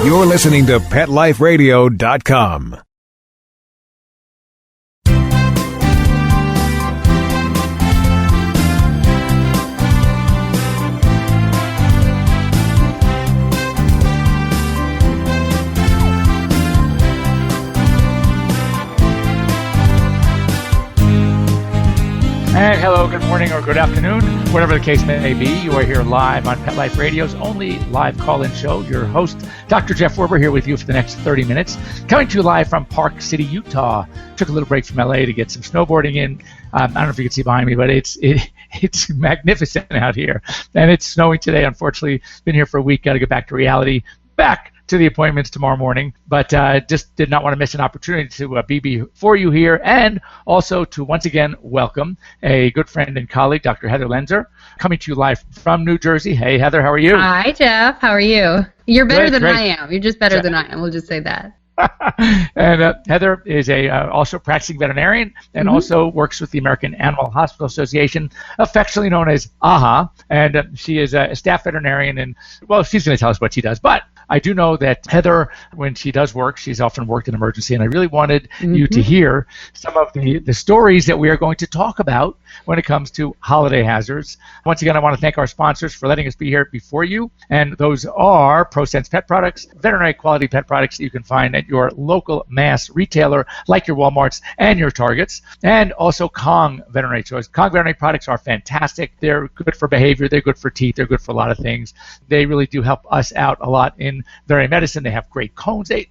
You're listening to PetLifeRadio.com. And hello, good morning, or good afternoon, whatever the case may be. You are here live on Pet Life Radio's only live call-in show. Your host, Dr. Jeff Werber, here with you for the next 30 minutes. Coming to you live from Park City, Utah. Took a little break from LA to get some snowboarding in. I don't know if you can see behind me, but it's magnificent out here. And it's snowing today, unfortunately. Been here for a week, got to get back to reality. Back to the appointments tomorrow morning, but just did not want to miss an opportunity to be before you here, and also to once again welcome a good friend and colleague, Dr. Heather Loenser, coming to you live from New Jersey. Hey, Heather, how are you? Hi, Jeff. How are you? You're better than great. I am. You're just better than I am. We'll just say that. And Heather is also practicing veterinarian and also works with the American Animal Hospital Association, affectionately known as AHA. And she is a staff veterinarian, and, well, she's going to tell us what she does. But I do know that Heather, when she does work, she's often worked in emergency, and I really wanted you to hear some of the stories that we are going to talk about when it comes to holiday hazards. Once again, I want to thank our sponsors for letting us be here before you, and those are Prosense Pet Products, veterinary quality pet products that you can find at your local mass retailer like your Walmarts and your Targets, and also Kong Veterinary Choice. Kong Veterinary products are fantastic. They're good for behavior, they're good for teeth, they're good for a lot of things. They really do help us out a lot in veterinary medicine. They have great cones. They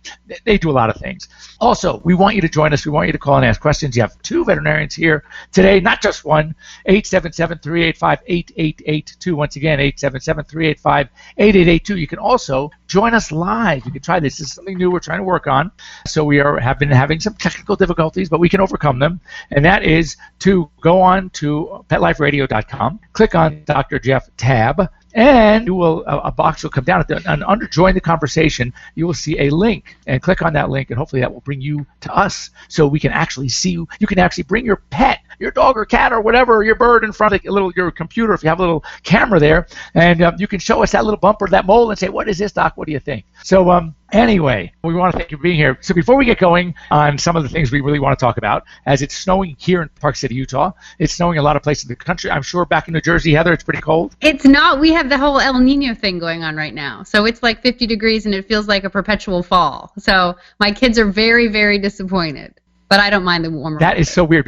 do a lot of things. Also, we want you to join us. We want you to call and ask questions. You have two veterinarians here today, not just one. 877-385-8882. Once again, 877-385-8882. You can also join us live. You can try this. This is something new we're trying to work on. So we have been having some technical difficulties, but we can overcome them. And that is to go on to PetLifeRadio.com, click on Dr. Jeff tab, and you will a box will come down and under join the conversation, you will see a link, and click on that link, and hopefully that will bring you to us so we can actually see you. You can actually bring your pet, your dog or cat or whatever, your bird in front of your computer if you have a little camera there, and you can show us that little bump or that mole and say, what is this, Doc? What do you think? So anyway, we want to thank you for being here. So before we get going on some of the things we really want to talk about, as it's snowing here in Park City, Utah, it's snowing in a lot of places in the country. I'm sure back in New Jersey, Heather, it's pretty cold. It's not. We have the whole El Nino thing going on right now. So it's like 50 degrees and it feels like a perpetual fall. So my kids are very, very disappointed. But I don't mind the warmer That weather. is so weird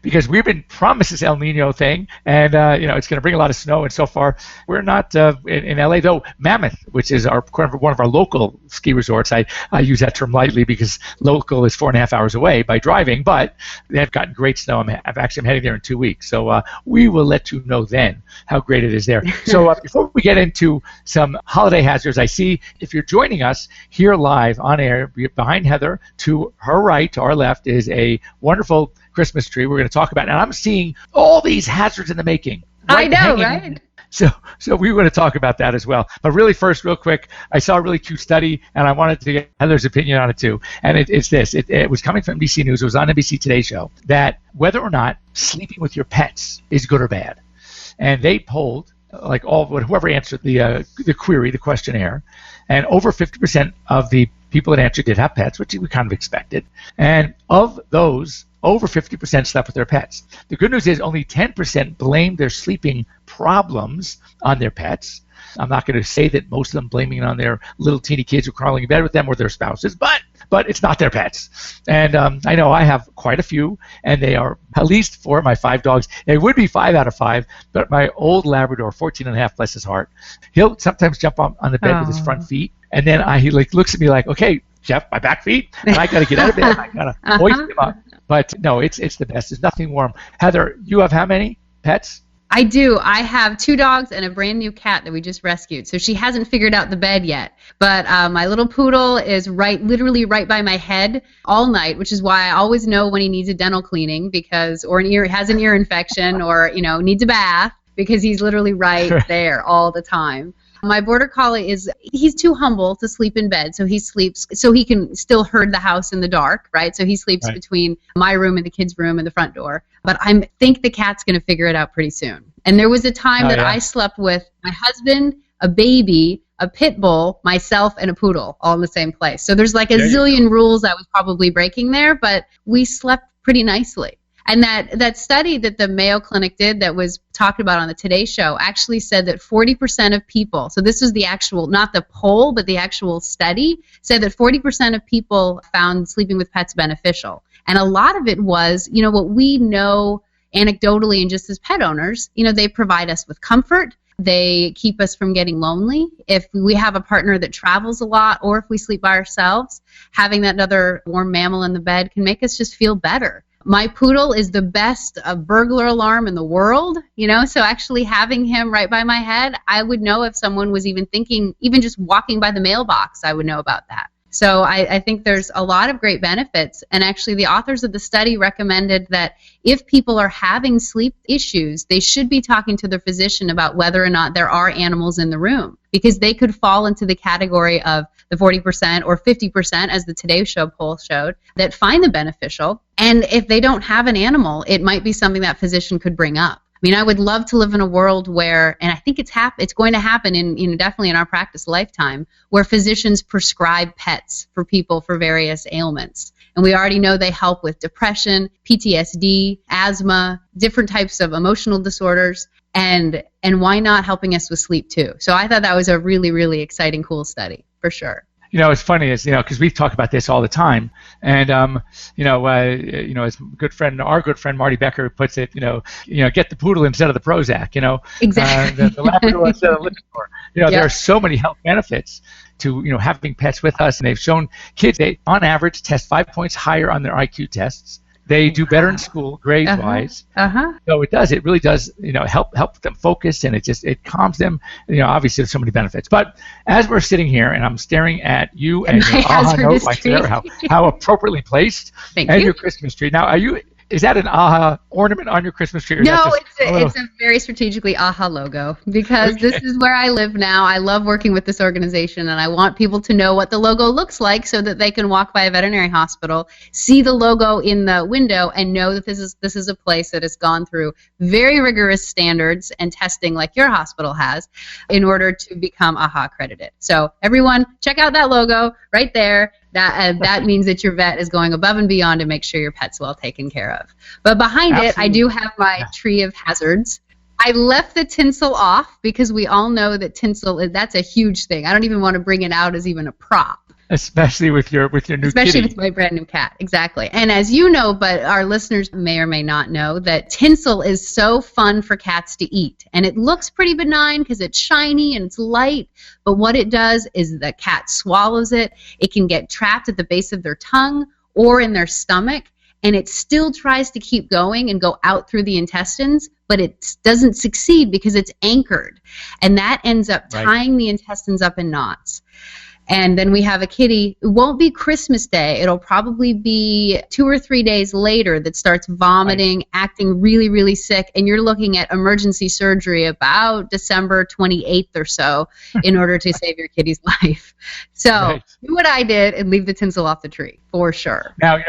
because we've been promised this El Nino thing, and it's going to bring a lot of snow, and so far we're not in LA, though. Mammoth, which is one of our local ski resorts, I use that term lightly because local is 4.5 hours away by driving, but they've gotten great snow. I'm heading there in 2 weeks, so we will let you know then how great it is there. So before we get into some holiday hazards, I see if you're joining us here live on air, behind Heather, to her right, to our left, is a wonderful Christmas tree we're going to talk about, and I'm seeing all these hazards in the making. I know, hanging. right? So we were going to talk about that as well. But really first, real quick, I saw a really cute study, and I wanted to get Heather's opinion on it too. And it's this. It was coming from NBC News. It was on NBC Today show, that whether or not sleeping with your pets is good or bad. And they polled whoever answered the query, the questionnaire, and over 50% of the people that answered did have pets, which we kind of expected. And of those, over 50% slept with their pets. The good news is only 10% blamed their sleeping problems on their pets. I'm not going to say that most of them blaming it on their little teeny kids who are crawling in bed with them or their spouses, but it's not their pets. And I know I have quite a few, and they are at least 4 of my 5 dogs. It would be 5 out of 5, but my old Labrador, 14 and a half, bless his heart, he'll sometimes jump on the bed with his front feet, and then he looks at me like, okay, Jeff, my back feet, and I got to get out of bed, and I got to hoist him up. But no, it's the best. There's nothing warm. Heather, you have how many pets? I do. I have 2 dogs and a brand new cat that we just rescued. So she hasn't figured out the bed yet. But my little poodle is literally right by my head all night, which is why I always know when he needs a dental cleaning has an ear infection or, needs a bath, because he's literally right there all the time. My border collie he's too humble to sleep in bed, so he sleeps, so he can still herd the house in the dark, right? So he sleeps between my room and the kids' room and the front door. But I think the cat's going to figure it out pretty soon. And there was a time I slept with my husband, a baby, a pit bull, myself, and a poodle all in the same place. So there's like a zillion rules I was probably breaking there, but we slept pretty nicely. And that study that the Mayo Clinic did that was talked about on the Today Show actually said that 40% of people, so this was the actual, not the poll, but the actual study, said that 40% of people found sleeping with pets beneficial. And a lot of it was, what we know anecdotally and just as pet owners, they provide us with comfort. They keep us from getting lonely. If we have a partner that travels a lot or if we sleep by ourselves, having that other warm mammal in the bed can make us just feel better. My poodle is the best burglar alarm in the world, so actually having him right by my head, I would know if someone was even thinking, even just walking by the mailbox, I would know about that. So I think there's a lot of great benefits. And actually the authors of the study recommended that if people are having sleep issues, they should be talking to their physician about whether or not there are animals in the room, because they could fall into the category of the 40% or 50%, as the Today Show poll showed, that find them beneficial. And if they don't have an animal, it might be something that physician could bring up. I mean, I would love to live in a world where, and I think it's going to happen in definitely in our practice lifetime, where physicians prescribe pets for people for various ailments. And we already know they help with depression, PTSD, asthma, different types of emotional disorders, and why not helping us with sleep too? So I thought that was a really, really exciting, cool study for sure. It's funny because we talk about this all the time, and as our good friend Marty Becker puts it, get the poodle instead of the Prozac, exactly, the Labrador instead of the Lipitor. There are so many health benefits to having pets with us, and they've shown kids they on average test 5 points higher on their IQ tests. They do better in school, grades-wise. So it really does, help them focus, and it calms them. Obviously there's so many benefits. But as we're sitting here, and I'm staring at you and your AHA note, like there, how appropriately placed, your Christmas tree. Now, is that an AHA ornament on your Christmas tree? Or no, it's a very strategically AHA logo, because this is where I live now. I love working with this organization, and I want people to know what the logo looks like so that they can walk by a veterinary hospital, see the logo in the window, and know that this is a place that has gone through very rigorous standards and testing like your hospital has in order to become AHA accredited. So everyone, check out that logo right there. That means that your vet is going above and beyond to make sure your pet's well taken care of. But behind it, I do have my tree of hazards. I left the tinsel off because we all know that tinsel, that's a huge thing. I don't even want to bring it out as even a prop. Especially with your new kitty. Especially with my brand new cat, exactly. And as you know, but our listeners may or may not know, that tinsel is so fun for cats to eat. And it looks pretty benign because it's shiny and it's light, but what it does is the cat swallows it. It can get trapped at the base of their tongue or in their stomach, and it still tries to keep going and go out through the intestines, but it doesn't succeed because it's anchored. And that ends up tying the intestines up in knots. And then we have a kitty. It won't be Christmas Day. It'll probably be 2 or 3 days later that starts vomiting, acting really, really sick. And you're looking at emergency surgery about December 28th or so in order to save your kitty's life. So do what I did and leave the tinsel off the tree, for sure. Now,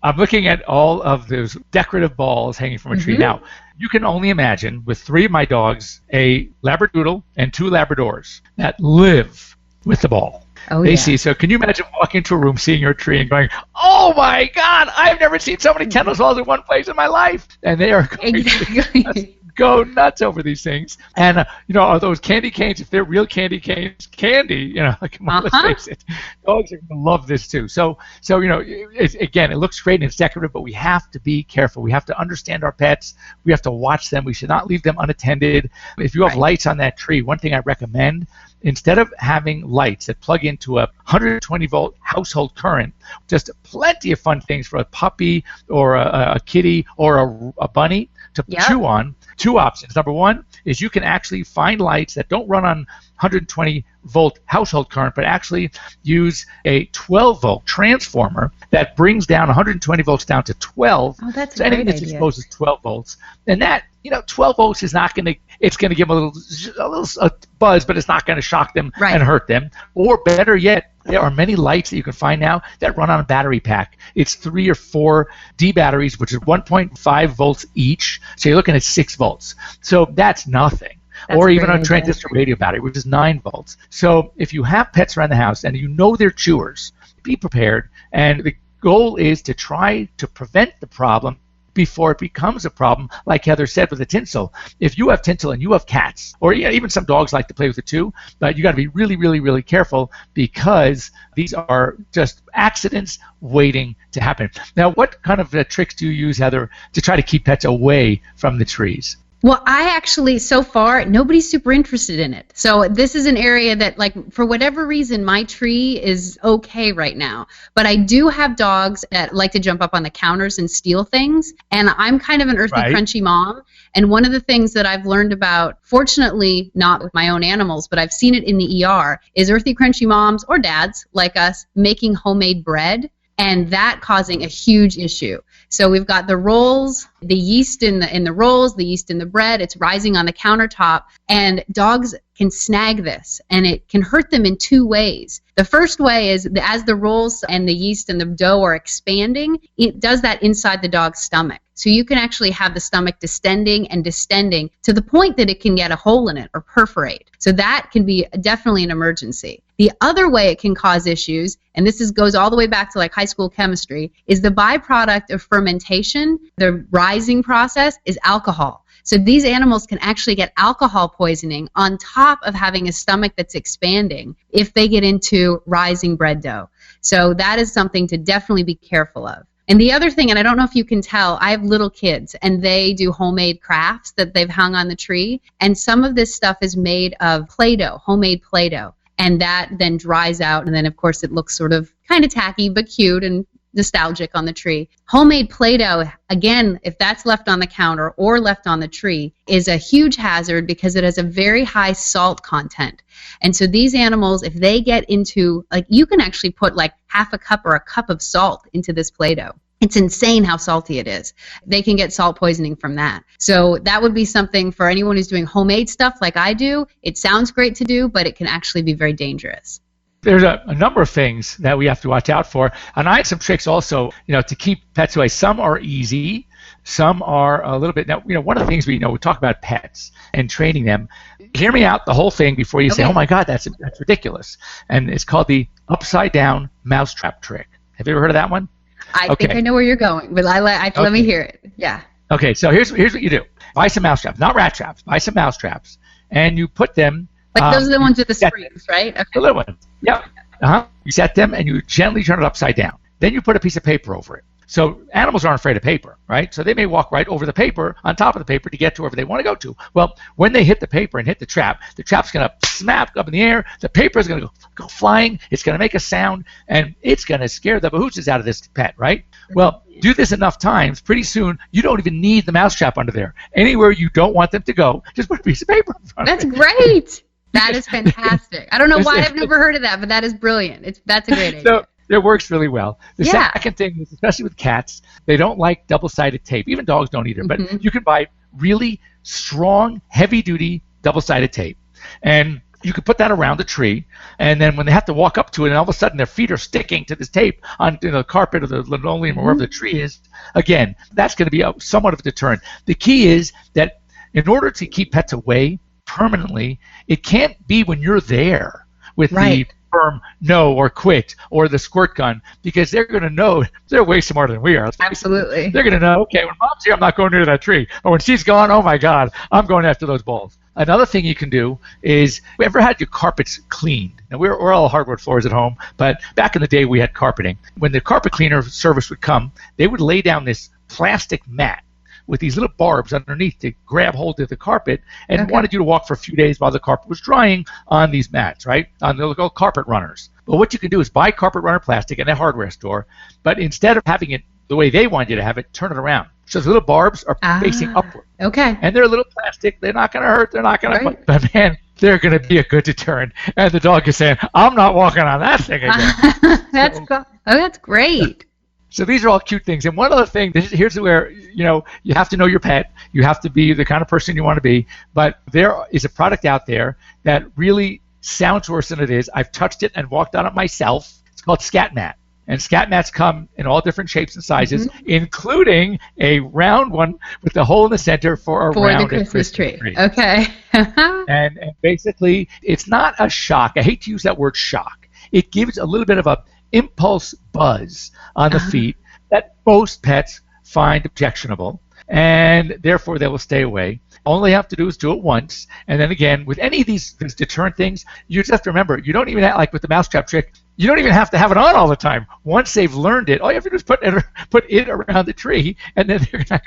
I'm looking at all of those decorative balls hanging from a tree. Now, you can only imagine with 3 of my dogs, a Labradoodle and 2 Labradors, that live with the ball. They see. So can you imagine walking into a room, seeing your tree, and going, "Oh my God, I've never seen so many tennis balls in one place in my life!" And they are going to go nuts over these things. And are those candy canes? If they're real candy canes, candy. Come on, let's face it. Dogs are going to love this too. So it looks great and it's decorative, but we have to be careful. We have to understand our pets. We have to watch them. We should not leave them unattended. If you have lights on that tree, one thing I recommend, instead of having lights that plug into a 120-volt household current, just plenty of fun things for a puppy or a kitty or a bunny to chew on. 2 options. Number 1 is you can actually find lights that don't run on 120-volt household current, but actually use a 12-volt transformer that brings down 120 volts down to 12. Oh, that's so anything that's exposed is 12 volts. And that, 12 volts is not going to, it's going to give them a little buzz, but it's not going to shock them and hurt them. Or better yet, there are many lights that you can find now that run on a battery pack. It's 3 or 4 D batteries, which is 1.5 volts each. So you're looking at 6 volts. So that's nothing. or even a transistor radio battery, which is 9 volts. So if you have pets around the house and you know they're chewers, be prepared. And the goal is to try to prevent the problem before it becomes a problem, like Heather said with the tinsel. If you have tinsel and you have cats, or even some dogs like to play with it too, but you got to be really, really, really careful, because these are just accidents waiting to happen. Now, what kind of tricks do you use, Heather, to try to keep pets away from the trees? Well, I actually, so far, nobody's super interested in it. So this is an area that, like, for whatever reason, my tree is okay right now. But I do have dogs that like to jump up on the counters and steal things. And I'm kind of an earthy, crunchy mom. And one of the things that I've learned about, fortunately not with my own animals, but I've seen it in the ER, is earthy, crunchy moms or dads like us making homemade bread, and that causing a huge issue. So we've got the rolls, the yeast in the rolls, the yeast in the bread. It's rising on the countertop, and dogs can snag this, and it can hurt them in 2 ways. The first way is as the rolls and the yeast and the dough are expanding, it does that inside the dog's stomach. So you can actually have the stomach distending and distending to the point that it can get a hole in it or perforate. So that can be definitely an emergency. The other way it can cause issues, and this goes all the way back to like high school chemistry, is the byproduct of fermentation, the rising process, is alcohol. So these animals can actually get alcohol poisoning on top of having a stomach that's expanding if they get into rising bread dough. So that is something to definitely be careful of. And the other thing, and I don't know if you can tell, I have little kids, and they do homemade crafts that they've hung on the tree. And some of this stuff is made of Play-Doh, homemade Play-Doh. And that then dries out, and then, of course, it looks sort of kind of tacky but cute and nostalgic on the tree. Homemade Play-Doh, again, if that's left on the counter or left on the tree, is a huge hazard because it has a very high salt content. And so these animals, if they get into, like, you can actually put like half a cup or a cup of salt into this Play-Doh. It's insane how salty it is. They can get salt poisoning from that. So that would be something for anyone who's doing homemade stuff like I do. It sounds great to do, but it can actually be very dangerous. There's a number of things that we have to watch out for. And I had some tricks also, to keep pets away. Some are easy. Some are a little bit. Now, one of the things we talk about pets and training them. Hear me out the whole thing before you say, oh my God, that's ridiculous. And it's called the upside down mousetrap trick. Have you ever heard of that one? I think I know where you're going, but let me hear it. Yeah. Okay, so here's what you do. Buy some mouse traps, not rat traps. Buy some mouse traps, and you put them. Like those are the ones with the springs, right? Okay. The little ones. Yep. You set them, and you gently turn it upside down. Then you put a piece of paper over it. So animals aren't afraid of paper, right? So they may walk right over the paper, on top of the paper, to get to wherever they want to go to. Well, when they hit the paper and hit the trap's going to snap up in the air. The paper is going to go flying. It's going to make a sound, and it's going to scare the behooses out of this pet, right? Well, do this enough times, pretty soon you don't even need the mousetrap under there. Anywhere you don't want them to go, just put a piece of paper in front of it. That's great. That is fantastic. I don't know why I've never heard of that, but that is brilliant. That's a great idea. So, it works really well. The second thing is, especially with cats, they don't like double-sided tape. Even dogs don't either. Mm-hmm. But you can buy really strong, heavy-duty double-sided tape. And you can put that around the tree. And then when they have to walk up to it, and all of a sudden their feet are sticking to this tape on the carpet or the linoleum or wherever the tree is, again, that's going to be somewhat of a deterrent. The key is that in order to keep pets away permanently, it can't be when you're there with the firm no or quit or the squirt gun, because they're going to know they're way smarter than we are. Absolutely. They're going to know, okay, when mom's here, I'm not going near that tree. Or when she's gone, oh my God, I'm going after those balls. Another thing you can do is, we ever had your carpets cleaned? Now, we're all hardwood floors at home, but back in the day we had carpeting. When the carpet cleaner service would come, they would lay down this plastic mat with these little barbs underneath to grab hold of the carpet, and wanted you to walk for a few days while the carpet was drying on these mats, right? On the little carpet runners. But what you can do is buy carpet runner plastic in a hardware store, but instead of having it the way they want you to have it, turn it around. So the little barbs are facing upward. Okay. And they're a little plastic. They're not going to hurt. They're not going to... But man, they're going to be a good deterrent. And the dog is saying, I'm not walking on that thing again. That's great. So these are all cute things. And one other thing, here's where, you have to know your pet. You have to be the kind of person you want to be. But there is a product out there that really sounds worse than it is. I've touched it and walked on it myself. It's called Scat Mat. And scat mats come in all different shapes and sizes, including a round one with the hole in the center for a round the Christmas tree. Okay. and basically, it's not a shock. I hate to use that word shock. It gives a little bit of a impulse buzz on the feet that most pets find objectionable, and therefore they will stay away. All they have to do is do it once, and then again, with any of these deterrent things, you just have to remember, you don't even have, like with the mousetrap trick, you don't even have to have it on all the time. Once they've learned it, all you have to do is put it around the tree, and then they're not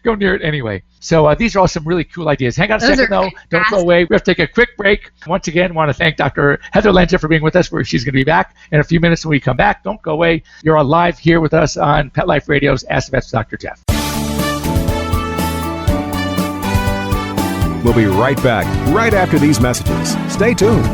go near it anyway. So these are all some really cool ideas. Hang on a second, though. Don't go away. We have to take a quick break. Once again, I want to thank Dr. Heather Loenser for being with us. She's going to be back in a few minutes when we come back. Don't go away. You're on live here with us on Pet Life Radio's Ask the Vets with Dr. Jeff. We'll be right back, right after these messages. Stay tuned.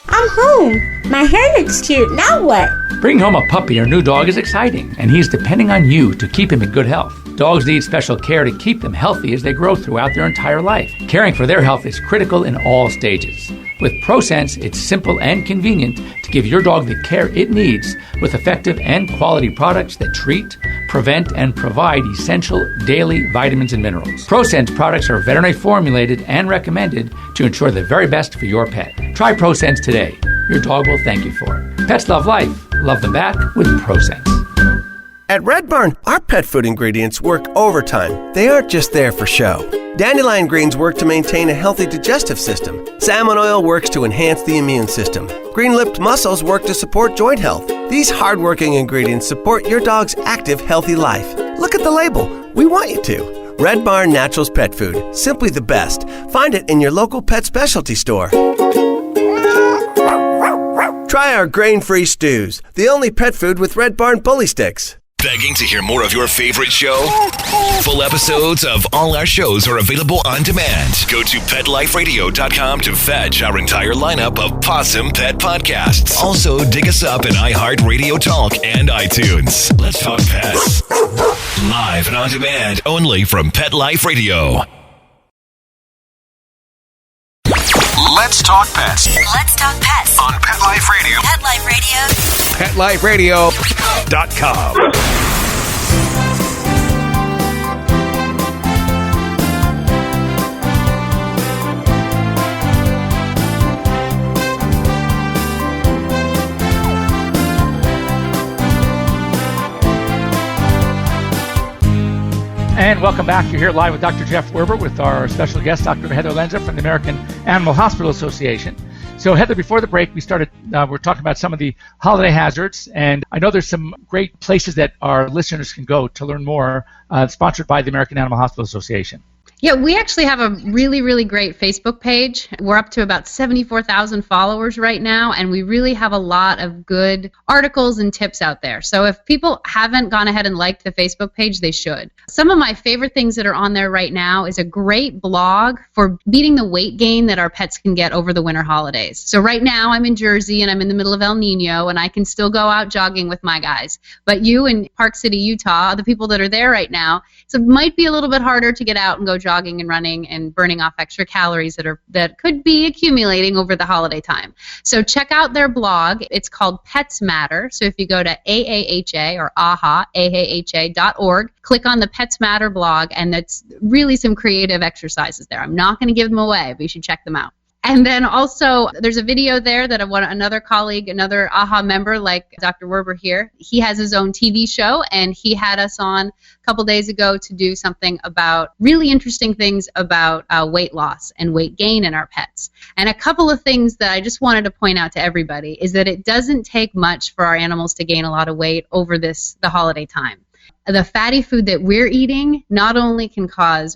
I'm home. My hair looks cute. Now what? Bringing home a puppy or new dog is exciting, and he's depending on you to keep him in good health. Dogs need special care to keep them healthy as they grow throughout their entire life. Caring for their health is critical in all stages. With Prosense, it's simple and convenient to give your dog the care it needs with effective and quality products that treat, prevent, and provide essential daily vitamins and minerals. Prosense products are veterinary formulated and recommended to ensure the very best for your pet. Try Prosense today. Your dog will thank you for it. Pets love life. Love them back with Prosense. At Red Barn, our pet food ingredients work overtime. They aren't just there for show. Dandelion greens work to maintain a healthy digestive system. Salmon oil works to enhance the immune system. Green-lipped mussels work to support joint health. These hard-working ingredients support your dog's active, healthy life. Look at the label. We want you to. Red Barn Naturals Pet Food. Simply the best. Find it in your local pet specialty store. Try our grain-free stews, the only pet food with Red Barn bully sticks. Begging to hear more of your favorite show? Full episodes of all our shows are available on demand. Go to PetLifeRadio.com to fetch our entire lineup of Possum Pet podcasts. Also, dig us up in iHeartRadio Talk and iTunes. Let's talk pets. Live and on demand only from Pet Life Radio. Let's talk pets. Let's talk pets On Pet Life Radio. Pet Life Radio. PetLifeRadio.com. And welcome back. You're here live with Dr. Jeff Werber with our special guest, Dr. Heather Loenser from the American Animal Hospital Association. So, Heather, before the break, we're talking about some of the holiday hazards, and I know there's some great places that our listeners can go to learn more, sponsored by the American Animal Hospital Association. Yeah, we actually have a really, really great Facebook page. We're up to about 74,000 followers right now, and we really have a lot of good articles and tips out there. So if people haven't gone ahead and liked the Facebook page, they should. Some of my favorite things that are on there right now is a great blog for beating the weight gain that our pets can get over the winter holidays. So right now I'm in Jersey and I'm in the middle of El Nino, and I can still go out jogging with my guys. But you in Park City, Utah, the people that are there right now, so it might be a little bit harder to get out and go jogging and running and burning off extra calories that could be accumulating over the holiday time. So check out their blog. It's called Pets Matter. So if you go to AAHA or AAHA.org, click on the Pets Matter blog, and that's really some creative exercises there. I'm not going to give them away, but you should check them out. And then also, there's a video there that another colleague, another AHA member like Dr. Werber here, he has his own TV show, and he had us on a couple days ago to do something about really interesting things about weight loss and weight gain in our pets. And a couple of things that I just wanted to point out to everybody is that it doesn't take much for our animals to gain a lot of weight over the holiday time. The fatty food that we're eating not only can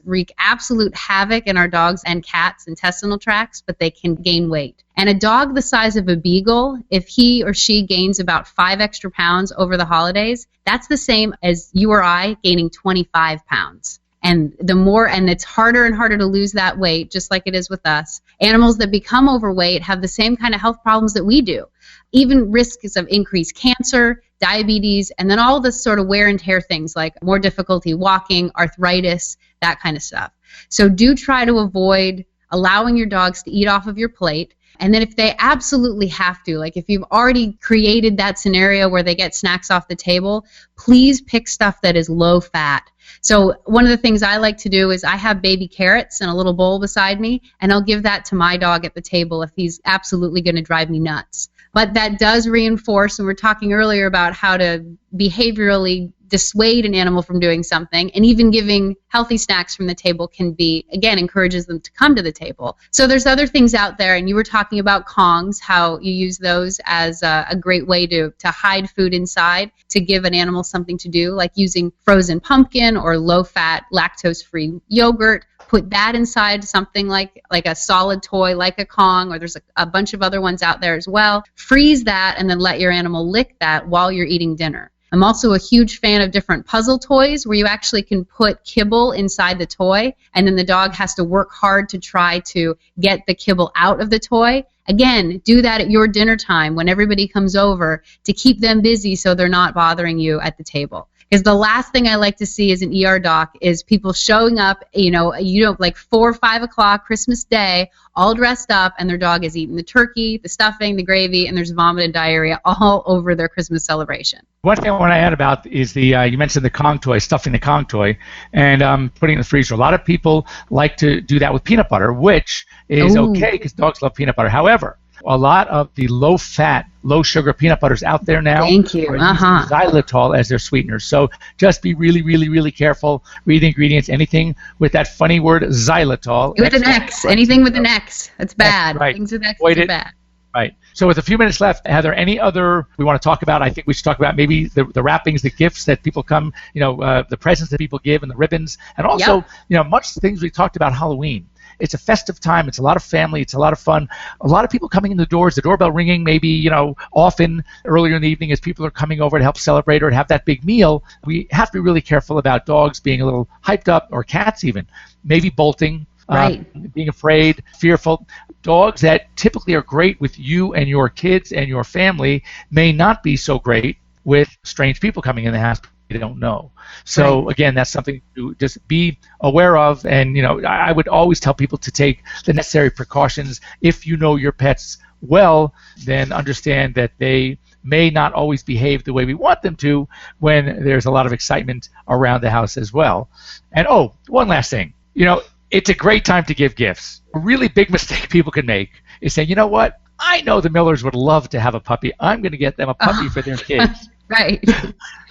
wreak absolute havoc in our dogs' and cats' intestinal tracts, but they can gain weight. And a dog the size of a beagle, if he or she gains about 5 extra pounds over the holidays, that's the same as you or I gaining 25 pounds. And it's harder and harder to lose that weight, just like it is with us. Animals that become overweight have the same kind of health problems that we do. Even risks of increased cancer, diabetes, and then all the sort of wear and tear things like more difficulty walking, arthritis, that kind of stuff. So do try to avoid allowing your dogs to eat off of your plate. And then if they absolutely have to, like if you've already created that scenario where they get snacks off the table, please pick stuff that is low fat. So one of the things I like to do is I have baby carrots in a little bowl beside me, and I'll give that to my dog at the table if he's absolutely going to drive me nuts. But that does reinforce, and we were talking earlier about how to behaviorally dissuade an animal from doing something, and even giving healthy snacks from the table can be, again, encourages them to come to the table. So there's other things out there, and you were talking about Kongs, how you use those as a great way to hide food inside, to give an animal something to do, like using frozen pumpkin or low-fat, lactose-free yogurt. Put that inside something like a solid toy, like a Kong, or there's a bunch of other ones out there as well. Freeze that and then let your animal lick that while you're eating dinner. I'm also a huge fan of different puzzle toys where you actually can put kibble inside the toy, and then the dog has to work hard to try to get the kibble out of the toy. Again, do that at your dinner time when everybody comes over to keep them busy so they're not bothering you at the table. Because the last thing I like to see as an ER doc is people showing up, like 4 or 5 o'clock Christmas Day, all dressed up, and their dog is eating the turkey, the stuffing, the gravy, and there's vomit and diarrhea all over their Christmas celebration. One thing I want to add about is you mentioned the Kong toy, stuffing the Kong toy, and putting it in the freezer. A lot of people like to do that with peanut butter, which is okay because dogs love peanut butter. However, a lot of the low-fat, low-sugar peanut butters out there now are using xylitol as their sweeteners. So just be really, really, really careful. Read the ingredients. Anything with that funny word xylitol. With an X. Anything with an X. That's bad. Right. Things with X are bad. Right. So with a few minutes left, Heather, any other we want to talk about? I think we should talk about maybe the wrappings, the gifts that people come, the presents that people give, and the ribbons, and also, much things we talked about Halloween. It's a festive time. It's a lot of family. It's a lot of fun. A lot of people coming in the doors, the doorbell ringing maybe, often earlier in the evening as people are coming over to help celebrate or have that big meal. We have to be really careful about dogs being a little hyped up, or cats even, maybe bolting, being afraid, fearful. Dogs that typically are great with you and your kids and your family may not be so great with strange people coming in the house they don't know. So again, that's something to just be aware of. And I would always tell people to take the necessary precautions. If you know your pets well, then understand that they may not always behave the way we want them to when there's a lot of excitement around the house as well. And one last thing, it's a great time to give gifts. A really big mistake people can make is saying, you know what, I know the Millers would love to have a puppy. I'm going to get them a puppy for their kids. Right.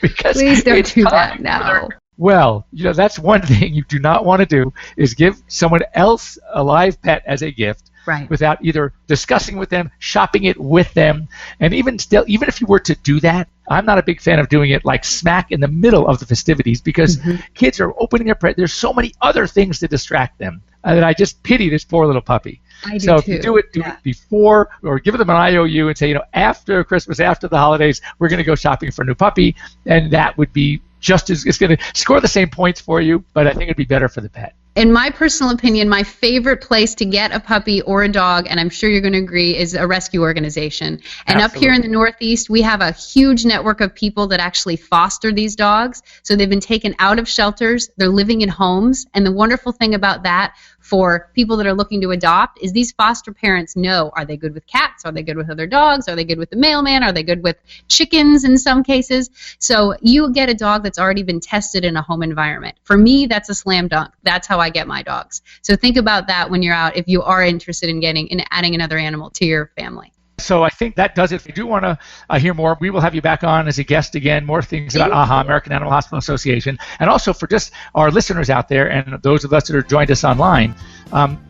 Because please don't do that now. Well, that's one thing you do not want to do is give someone else a live pet as a gift without either discussing with them, shopping it with them, and even if you were to do that, I'm not a big fan of doing it like smack in the middle of the festivities because kids are opening their presents. There's so many other things to distract them that I just pity this poor little puppy. So if you do it before, or give them an IOU and say, after Christmas, after the holidays, we're going to go shopping for a new puppy, and that would be it's going to score the same points for you, but I think it'd be better for the pet. In my personal opinion, my favorite place to get a puppy or a dog, and I'm sure you're going to agree, is a rescue organization. And Up here in the Northeast, we have a huge network of people that actually foster these dogs. So they've been taken out of shelters. They're living in homes. And the wonderful thing about that for people that are looking to adopt is these foster parents know, are they good with cats? Are they good with other dogs? Are they good with the mailman? Are they good with chickens in some cases? So you get a dog that's already been tested in a home environment. For me, that's a slam dunk. That's how I get my dogs. So think about that when you're out if you are interested in adding another animal to your family. So I think that does it. If you do want to hear more, we will have you back on as a guest again, more things about AHA, American Animal Hospital Association. And also for just our listeners out there and those of us that are joined us online,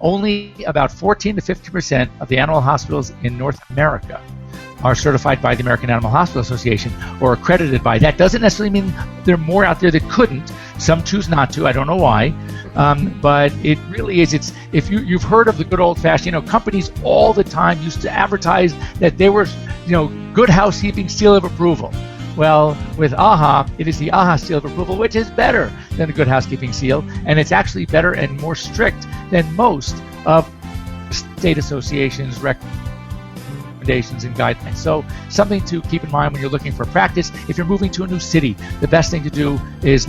only about 14 to 50% of the animal hospitals in North America are certified by the American Animal Hospital Association or accredited by. That doesn't necessarily mean there are more out there that couldn't. Some choose not to. I don't know why. But it really is. It's if you've heard of the good old-fashioned, companies all the time used to advertise that they were, good housekeeping seal of approval. Well, with AHA, it is the AHA seal of approval, which is better than the good housekeeping seal, and it's actually better and more strict than most of state associations' recommendations recommendations and guidelines. So something to keep in mind when you're looking for practice. If you're moving to a new city, the best thing to do is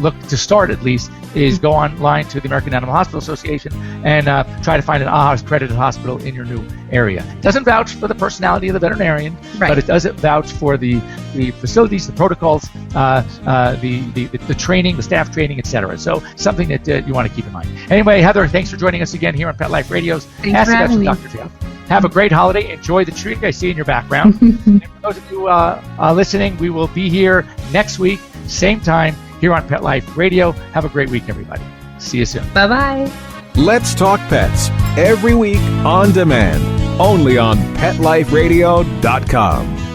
go online to the American Animal Hospital Association and try to find an AAHA accredited hospital in your new area. It doesn't vouch for the personality of the veterinarian, but it does vouch for the facilities, the protocols, the training, the staff training, etc. So something that you want to keep in mind. Anyway, Heather, thanks for joining us again here on Pet Life Radio's Thanks for having me. Dr. Jeff. Have a great holiday. Enjoy the tree I see in your background. And for those of you listening, we will be here next week, same time, here on Pet Life Radio. Have a great week, everybody. See you soon. Bye-bye. Let's Talk Pets, every week on demand, only on PetLifeRadio.com.